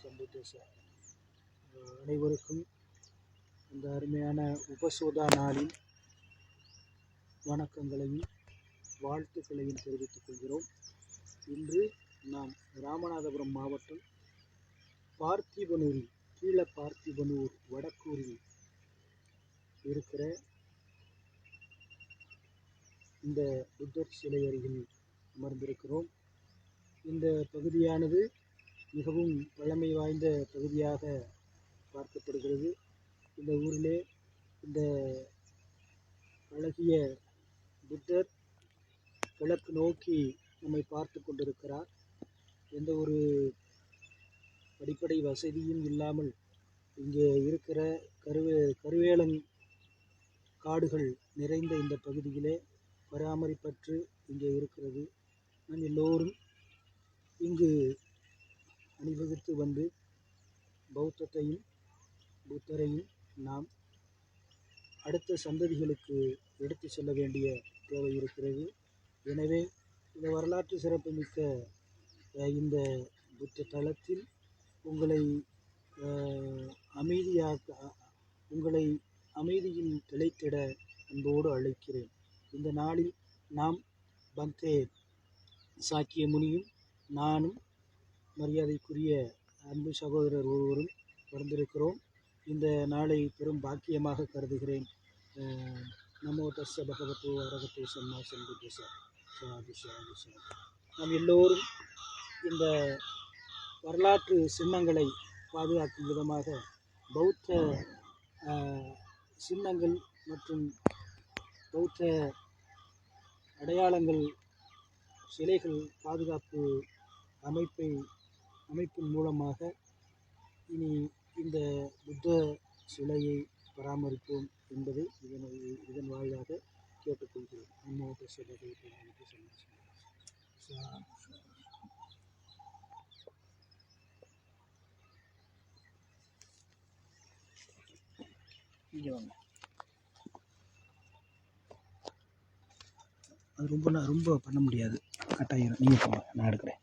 சம்புத்தேச அனைவருக்கும் இந்த அருமையான உபசோதா நாளின் வணக்கங்களையும் வாழ்த்துக்களையும் தெரிவித்துக் கொள்கிறோம். இன்று நாம் ராமநாதபுரம் மாவட்டம் பார்த்திபனூரில் கீழ பார்த்திபனூர் வடக்கூரில் இருக்கிற இந்த புத்தர் சிலை அருகில் அமர்ந்திருக்கிறோம். இந்த பகுதியானது மிகவும் பழமை வாய்ந்த பகுதியாக பார்க்கப்படுகிறது. இந்த ஊரிலே இந்த அழகிய புத்தர் கிழக்கு நோக்கி நம்மை பார்த்து கொண்டிருக்கிறார். எந்த ஒரு அடிப்படை வசதியும் இல்லாமல் இங்கே இருக்கிற கருவேலன் காடுகள் நிறைந்த இந்த பகுதியிலே பராமரிப்பற்று இங்கே இருக்கிறது. நாம் எல்லோரும் இங்கு அணிவகுத்து வந்து பௌத்தத்தையும் புத்தரையும் நாம் அடுத்த சந்ததிகளுக்கு எடுத்து செல்ல வேண்டிய தேவை இருக்கிறது. எனவே இந்த வரலாற்று சிறப்புமிக்க இந்த புத்த தலத்தில் உங்களை அமைதியில் திளைத்திட அன்போடு அழைக்கிறேன். இந்த நாளில் நாம் பந்தே சாக்கிய முனியும் நானும் மரியாதைக்குரிய அன்பு சகோதரர் ஒருவரும் வந்திருக்கிறோம். இந்த நாளை பெரும் பாக்கியமாக கருதுகிறேன். நமோ தஸ்ஸ பகவதோ அரஹதோ சம்மா சம்புத்தஸ்ஸ. சாது சாது சாது. நாம் எல்லோரும் இந்த வரலாற்று சின்னங்களை பாதுகாக்கும் விதமாக பௌத்த சின்னங்கள் மற்றும் பௌத்த அடையாளங்கள் சிலைகள் பாதுகாப்பு அமைப்பின் மூலமாக இனி இந்த புத்த சிலையை பராமரிப்போம் என்பதை இதன் வாயிலாக கேட்டுக்கொள்கிறோம். அது ரொம்ப பண்ண முடியாது, கட்டாயிரும். நீங்கள் போங்க, நான் எடுக்கிறேன்.